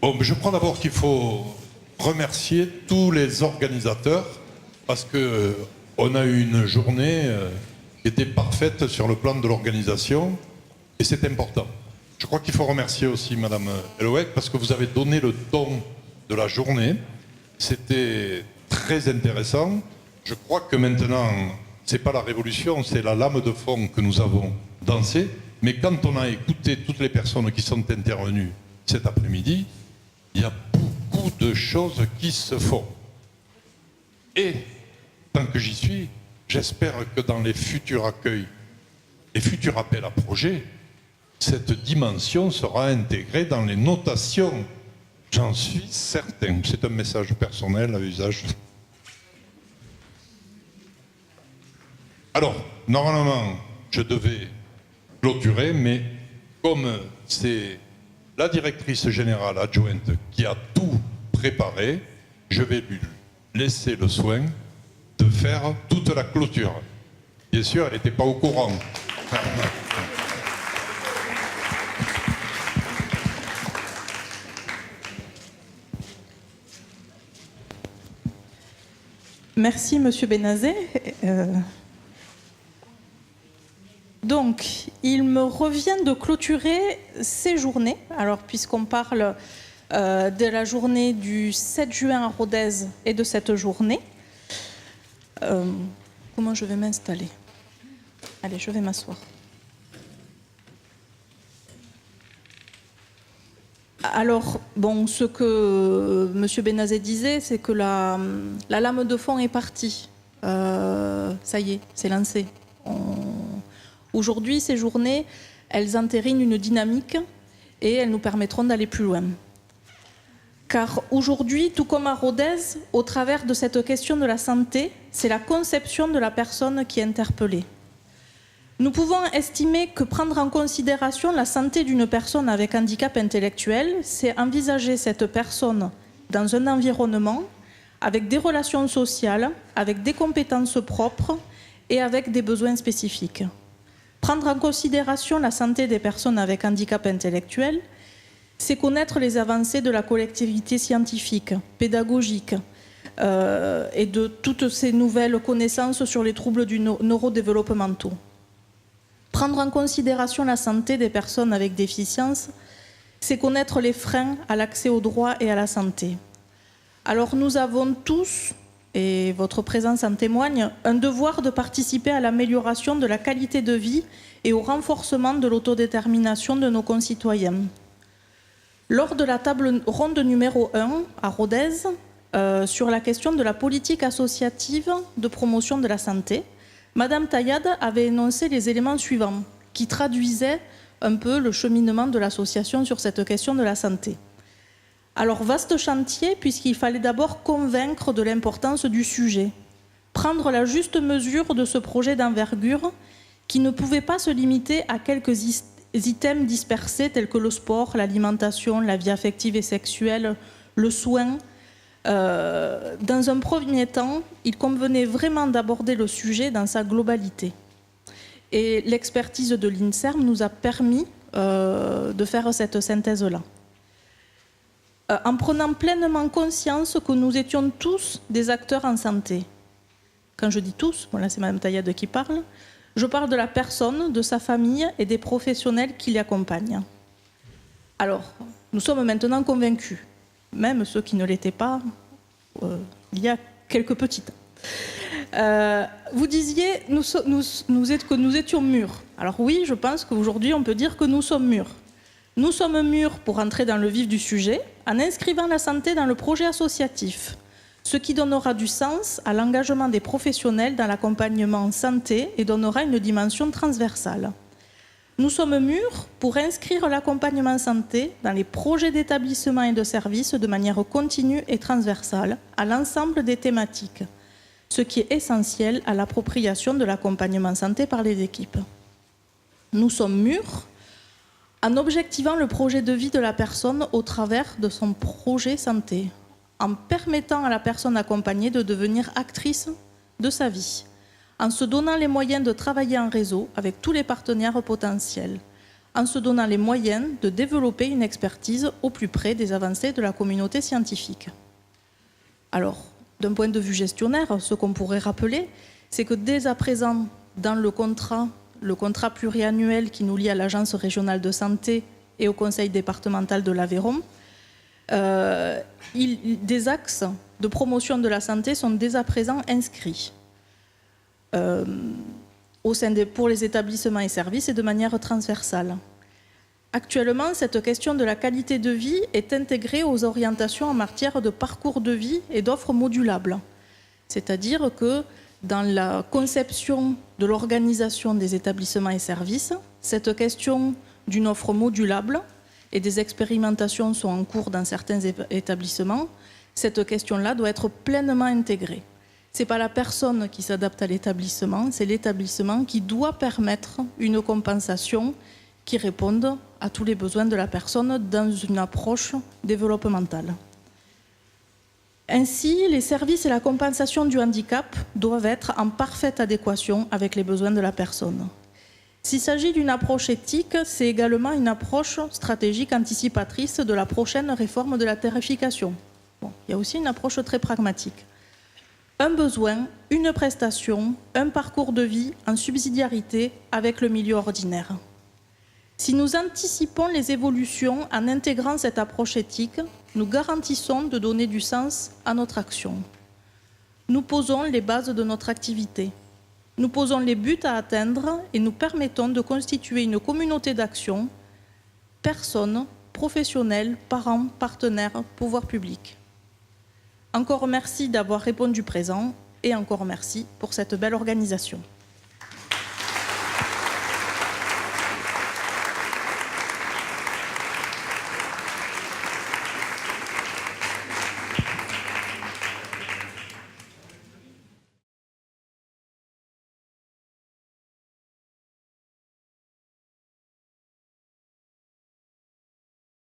Bon, je crois d'abord qu'il faut remercier tous les organisateurs parce que on a eu une journée qui était parfaite sur le plan de l'organisation et c'est important. Je crois qu'il faut remercier aussi Madame Elouek parce que vous avez donné le ton de la journée. C'était très intéressant. Je crois que maintenant, c'est pas la révolution, c'est la lame de fond que nous avons dansée. Mais quand on a écouté toutes les personnes qui sont intervenues cet après-midi, il y a beaucoup de choses qui se font. Et tant que j'y suis, j'espère que dans les futurs accueils, les futurs appels à projets, cette dimension sera intégrée dans les notations. J'en suis certain. C'est un message personnel à usage. Alors, normalement, je devais clôturer, mais comme c'est la directrice générale adjointe qui a tout préparé, je vais lui laisser le soin de faire toute la clôture. Bien sûr, elle n'était pas au courant. Merci, Monsieur Benazet. Donc, il me revient de clôturer ces journées. Alors, puisqu'on parle de la journée du 7 juin à Rodez et de cette journée, comment je vais m'installer? Allez, je vais m'asseoir. Alors, bon, ce que M. Benazet disait, c'est que la lame de fond est partie. Ça y est, c'est lancé. Aujourd'hui, ces journées, elles entérinent une dynamique et elles nous permettront d'aller plus loin. Car aujourd'hui, tout comme à Rodez, au travers de cette question de la santé, c'est la conception de la personne qui est interpellée. Nous pouvons estimer que prendre en considération la santé d'une personne avec handicap intellectuel, c'est envisager cette personne dans un environnement avec des relations sociales, avec des compétences propres et avec des besoins spécifiques. Prendre en considération la santé des personnes avec handicap intellectuel, c'est connaître les avancées de la collectivité scientifique, pédagogique et de toutes ces nouvelles connaissances sur les troubles neurodéveloppementaux. Prendre en considération la santé des personnes avec déficience, c'est connaître les freins à l'accès aux droits et à la santé. Alors nous avons tous, et votre présence en témoigne, un devoir de participer à l'amélioration de la qualité de vie et au renforcement de l'autodétermination de nos concitoyens. Lors de la table ronde numéro 1 à Rodez, sur la question de la politique associative de promotion de la santé, Madame Taillade avait énoncé les éléments suivants qui traduisaient un peu le cheminement de l'association sur cette question de la santé. Alors, vaste chantier, puisqu'il fallait d'abord convaincre de l'importance du sujet, prendre la juste mesure de ce projet d'envergure qui ne pouvait pas se limiter à quelques items dispersés tels que le sport, l'alimentation, la vie affective et sexuelle, le soin. Dans un premier temps, il convenait vraiment d'aborder le sujet dans sa globalité. Et l'expertise de l'INSERM nous a permis de faire cette synthèse-là. En prenant pleinement conscience que nous étions tous des acteurs en santé. Quand je dis tous, bon là c'est Mme Taillade qui parle, je parle de la personne, de sa famille et des professionnels qui l'accompagnent. Alors, nous sommes maintenant convaincus, même ceux qui ne l'étaient pas, il y a quelques petits temps. Vous disiez que nous étions mûrs. Alors oui, je pense qu'aujourd'hui on peut dire que nous sommes mûrs. Nous sommes mûrs pour entrer dans le vif du sujet en inscrivant la santé dans le projet associatif, ce qui donnera du sens à l'engagement des professionnels dans l'accompagnement santé et donnera une dimension transversale. Nous sommes mûrs pour inscrire l'accompagnement santé dans les projets d'établissement et de services de manière continue et transversale à l'ensemble des thématiques, ce qui est essentiel à l'appropriation de l'accompagnement santé par les équipes. Nous sommes mûrs en objectivant le projet de vie de la personne au travers de son projet santé, en permettant à la personne accompagnée de devenir actrice de sa vie, en se donnant les moyens de travailler en réseau avec tous les partenaires potentiels, en se donnant les moyens de développer une expertise au plus près des avancées de la communauté scientifique. Alors, d'un point de vue gestionnaire, ce qu'on pourrait rappeler, c'est que dès à présent, dans le contrat pluriannuel qui nous lie à l'Agence régionale de santé et au Conseil départemental de l'Aveyron, des axes de promotion de la santé sont dès à présent inscrits pour les établissements et services et de manière transversale. Actuellement, cette question de la qualité de vie est intégrée aux orientations en matière de parcours de vie et d'offres modulables. C'est-à-dire que dans la conception de l'organisation des établissements et services, cette question d'une offre modulable, et des expérimentations sont en cours dans certains établissements, cette question-là doit être pleinement intégrée. Ce n'est pas la personne qui s'adapte à l'établissement, c'est l'établissement qui doit permettre une compensation qui réponde à tous les besoins de la personne dans une approche développementale. Ainsi, les services et la compensation du handicap doivent être en parfaite adéquation avec les besoins de la personne. S'il s'agit d'une approche éthique, c'est également une approche stratégique anticipatrice de la prochaine réforme de la tarification. Bon, il y a aussi une approche très pragmatique. Un besoin, une prestation, un parcours de vie en subsidiarité avec le milieu ordinaire. Si nous anticipons les évolutions en intégrant cette approche éthique, nous garantissons de donner du sens à notre action. Nous posons les bases de notre activité. Nous posons les buts à atteindre et nous permettons de constituer une communauté d'action, personnes, professionnels, parents, partenaires, pouvoirs publics. Encore merci d'avoir répondu présent et encore merci pour cette belle organisation.